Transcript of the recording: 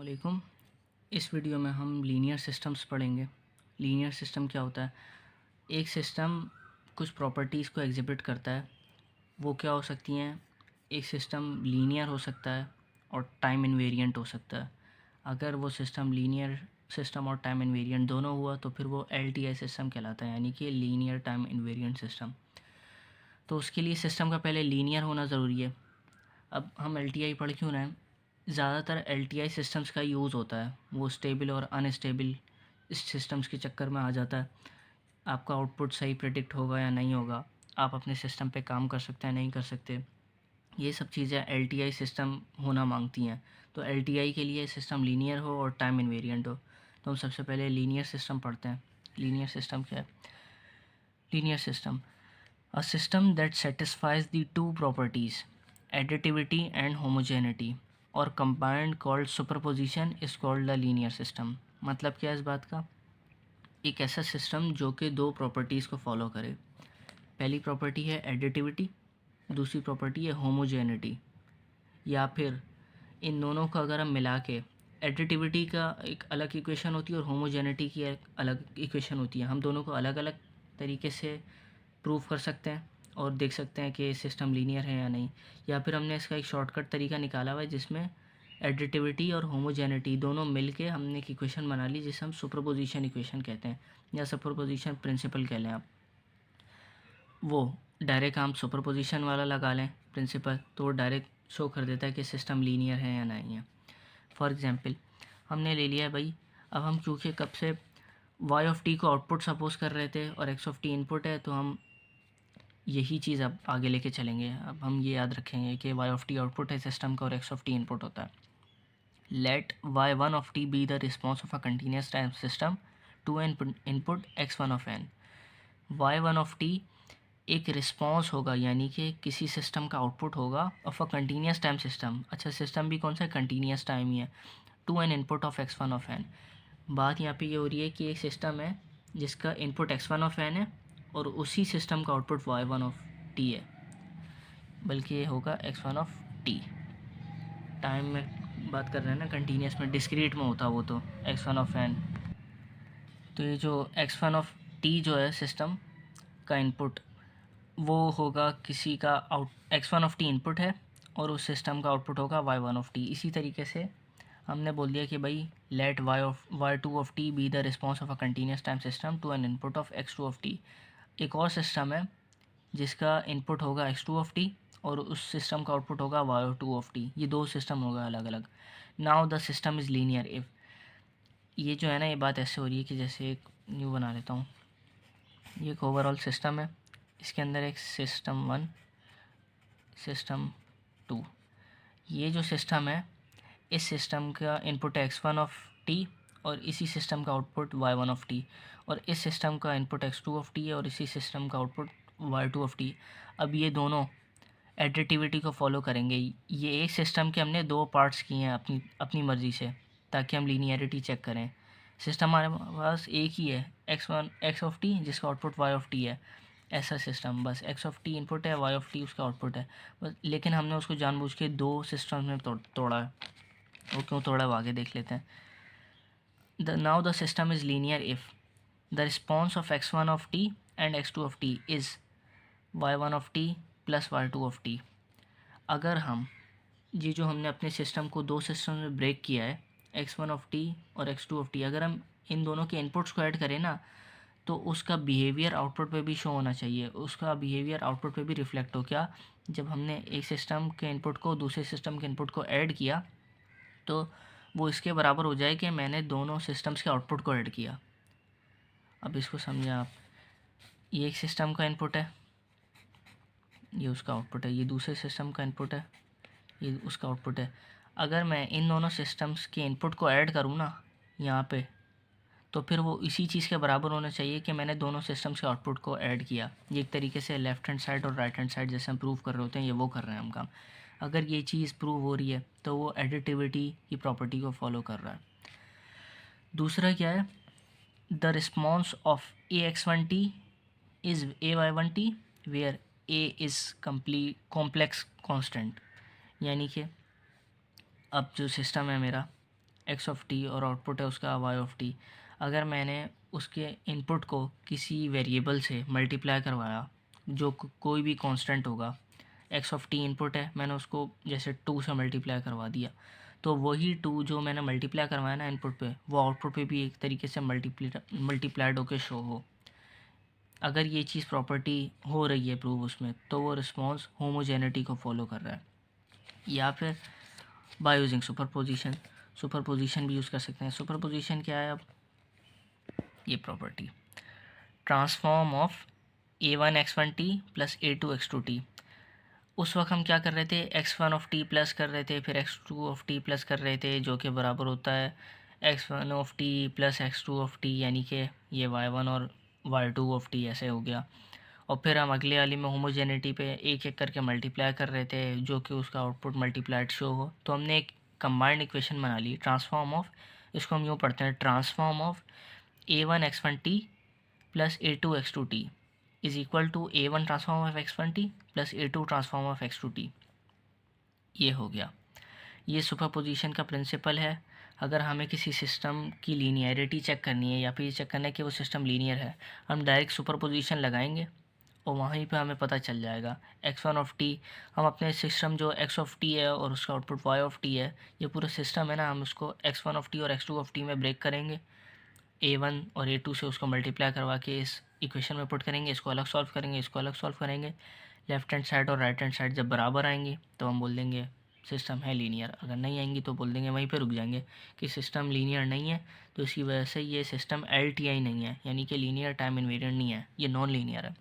वालेकुम। इस वीडियो में हम लीनियर सिस्टम्स पढ़ेंगे। लीनियर सिस्टम क्या होता है? एक सिस्टम कुछ प्रॉपर्टीज़ को एग्जिबिट करता है। वो क्या हो सकती हैं? एक सिस्टम लीनियर हो सकता है और टाइम इनवेरिएंट हो सकता है। अगर वो सिस्टम लीनियर सिस्टम और टाइम इनवेरिएंट दोनों हुआ तो फिर वो एलटीआई सिस्टम कहलाता है, यानी कि लीनियर टाइम इनवेरिएंट सिस्टम। तो उसके लिए सिस्टम का पहले लीनियर होना ज़रूरी है। अब हम एलटीआई पढ़ क्यों रहे हैं? ज़्यादातर एलटीआई सिस्टम्स का यूज़ होता है, वो स्टेबल और अनस्टेबल इस सिस्टम्स के चक्कर में आ जाता है। आपका आउटपुट सही प्रेडिक्ट होगा या नहीं होगा, आप अपने सिस्टम पे काम कर सकते हैं नहीं कर सकते, ये सब चीज़ें एलटीआई सिस्टम होना मांगती हैं। तो एलटीआई के लिए सिस्टम लीनियर हो और टाइम इनवेरिएंट हो। तो हम सबसे पहले लीनियर सिस्टम पढ़ते हैं। लीनियर सिस्टम क्या है? Linear system, a system that satisfies the two properties additivity and homogeneity और combined called superposition is called the linear system। मतलब क्या है इस बात का? एक ऐसा सिस्टम जो कि दो प्रॉपर्टीज़ को फॉलो करे। पहली प्रॉपर्टी है एडिटिविटी, दूसरी प्रॉपर्टी है होमोजेनिटी। या फिर इन दोनों को अगर हम मिला के, एडिटिविटी का एक अलग इक्वेशन होती है और होमोजेनिटी की एक अलग इक्वेशन होती है, हम दोनों को अलग अलग तरीके से प्रूव कर सकते हैं और देख सकते हैं कि सिस्टम लीनियर है या नहीं। या फिर हमने इसका एक शॉर्टकट तरीका निकाला हुआ है जिसमें एडिटिविटी और होमोजेनिटी दोनों मिलके हमने एक इक्वेशन बना ली जिसे हम सुपरपोजिशन इक्वेशन कहते हैं, या सुपरपोजिशन प्रिंसिपल कह लें आप। वो डायरेक्ट हम सुपरपोजिशन वाला लगा लें प्रिंसिपल, तो वो डायरेक्ट शो कर देता है कि सिस्टम लीनियर है या नहीं है। फॉर एग्ज़ाम्पल हमने ले लिया भाई, अब हम चूँकि कब से वाई ऑफ टी को आउटपुट सपोज कर रहे थे और एक्स ऑफ टी इनपुट है, तो हम यही चीज़ अब आगे लेके चलेंगे। अब हम ये याद रखेंगे कि वाई ऑफ टी आउटपुट है सिस्टम का और एक्स ऑफ टी इनपुट होता है। Let y one of t be the response of a continuous time system to an input x one of n. Y one of t एक response होगा, यानी कि किसी सिस्टम का आउटपुट होगा of a continuous time system. अच्छा, system भी कौन सा है? कंटिन्यूस टाइम ही है। To an input of x one of n. बात यहाँ पे ये हो रही है कि एक सिस्टम है जिसका input x one of n है और उसी सिस्टम का output y one of t है, बल्कि ये होगा x one of t. Time में बात कर रहे हैं ना, कंटिन्यूस में, डिस्क्रीट में होता वो तो एक्स वन ऑफ एन। तो ये जो एक्स वन ऑफ टी जो है सिस्टम का इनपुट, वो होगा किसी का x one of t input है और उस सिस्टम का आउटपुट होगा वाई वन ऑफ टी। इसी तरीके से हमने बोल दिया कि भाई let y two of t be the response of a continuous time system to an input of x two of t. एक और सिस्टम है जिसका इनपुट होगा एक्स टू ऑफ टी और उस सिस्टम का आउटपुट होगा वाई टू ऑफ टी। ये दो सिस्टम होगा अलग अलग। Now the system is linear if, ये जो है ना, ये बात ऐसे हो रही है कि जैसे एक न्यू बना लेता हूँ। ये एक ओवरऑल सिस्टम है, इसके अंदर एक सिस्टम वन, सिस्टम टू। ये जो सिस्टम है, इस सिस्टम का इनपुट है एक्स वन ऑफ टी और इसी सिस्टम का output y one of t, और इस सिस्टम का input x two of t है और इसी सिस्टम का output y two of t. अब ये दोनों एडिटिविटी को फॉलो करेंगे। ये एक सिस्टम के हमने दो पार्ट्स किए हैं अपनी अपनी मर्ज़ी से, ताकि हम लीनियरिटी चेक करें। सिस्टम हमारे पास एक ही है, एक्स ऑफ टी जिसका आउटपुट वाई ऑफ टी है। ऐसा सिस्टम, बस एक्स ऑफ टी इनपुट है, वाई ऑफ टी उसका आउटपुट है बस। लेकिन हमने उसको जानबूझ के दो सिस्टम में तोड़ा है। वो क्यों तोड़ा, वो आगे देख लेते हैं। Now the system is linear if the response of x one of t and x two of t is y one of t plus y two of t. अगर हम ये जो हमने अपने सिस्टम को दो सिस्टम में ब्रेक किया है, एक्स वन ऑफ टी और एक्स टू ऑफ टी, अगर हम इन दोनों के इनपुट्स को ऐड करें ना, तो उसका बिहेवियर आउटपुट पे भी शो होना चाहिए। उसका बिहेवियर आउटपुट पे भी रिफ्लेक्ट हो। क्या? जब हमने एक सिस्टम के इनपुट को दूसरे सिस्टम के इनपुट को ऐड किया तो वो इसके बराबर हो जाए कि मैंने दोनों सिस्टम्स के आउटपुट को ऐड किया। अब इसको समझें आप, ये एक सिस्टम का इनपुट है, ये उसका आउटपुट है, ये दूसरे सिस्टम का इनपुट है, ये उसका आउटपुट है। अगर मैं इन दोनों सिस्टम्स के इनपुट को ऐड करूँ ना यहाँ पे, तो फिर वो इसी चीज़ के बराबर होना चाहिए कि मैंने दोनों सिस्टम्स के आउटपुट को ऐड किया। ये एक तरीके से लेफ़्ट हैंड साइड और राइट हैंड साइड जैसे हम प्रूव कर रहे होते हैं, ये वो कर रहे हैं हम काम। अगर ये चीज़ प्रूव हो रही है तो वो एडिटिविटी की प्रॉपर्टी को फॉलो कर रहा है। दूसरा क्या है? The response of a x one t is a y one t where a is complete complex constant. यानी कि अब जो सिस्टम है मेरा, एक्स ऑफ टी और आउटपुट है उसका वाई ऑफ टी। अगर मैंने उसके इनपुट को किसी वेरिएबल से मल्टीप्लाई करवाया जो कोई भी कांस्टेंट होगा, एक्स ऑफ टी इनपुट है, मैंने उसको जैसे 2 से मल्टीप्लाई करवा दिया, तो वही 2 जो मैंने मल्टीप्लाई करवाया ना इनपुट पे, वो आउटपुट पे भी एक तरीके से मल्टीप्लाइड होकर शो हो। अगर ये चीज़ प्रॉपर्टी हो रही है प्रूव उसमें, तो वो रिस्पॉन्स होमोजेनिटी को फॉलो कर रहा है। या फिर बाय यूजिंग सुपरपोजिशन भी यूज़ कर सकते हैं। सुपरपोजिशन क्या है? अब ये property transform of a1x1t plus a2x2t। उस वक्त हम क्या कर रहे थे, x1 ऑफ टी प्लस कर रहे थे, फिर x2 ऑफ टी प्लस कर रहे थे, जो कि बराबर होता है x1 of t plus x2 of T, यानी कि ये y1 और y2 ऑफ टी ऐसे हो गया। और फिर हम अगले वाली में होमोजेनिटी पे एक एक करके मल्टीप्लाई कर रहे थे, जो कि उसका आउटपुट मल्टीप्लाइड शो हो। तो हमने एक कंबाइंड इक्वेशन बना ली, ट्रांसफॉर्म ऑफ, इसको हम यूँ पढ़ते हैं, transform of a1x1t plus a2x2t is equal to a1 transform of x1t plus a2 transform of x2t। ये हो गया। ये सुपरपोजिशन का प्रिंसिपल है। अगर हमें किसी सिस्टम की लीनियरिटी चेक करनी है या फिर चेक करना है कि वो सिस्टम लीनियर है, हम डायरेक्ट सुपरपोजिशन लगाएंगे और वहीं पे हमें पता चल जाएगा। x1 ऑफ टी, हम अपने सिस्टम जो x ऑफ टी है और उसका आउटपुट y ऑफ टी है, ये पूरा सिस्टम है ना, हम उसको x1 ऑफ टी और x2 ऑफ टी में ब्रेक करेंगे, a1 और a2 से उसको मल्टीप्लाई करवा के इस इक्वेशन में पुट करेंगे, इसको अलग सॉल्व करेंगे, इसको अलग सॉल्व करेंगे। लेफ्ट हैंड साइड और राइट हैंड साइड जब बराबर आएंगे तो हम बोल देंगे सिस्टम है लीनियर। अगर नहीं आएंगी तो बोल देंगे, वहीं पे रुक जाएंगे कि सिस्टम लीनियर नहीं है, तो इसकी वजह से ये सिस्टम LTI नहीं है, यानी कि लीनियर टाइम इन्वेरिएंट नहीं है, ये नॉन लीनियर है।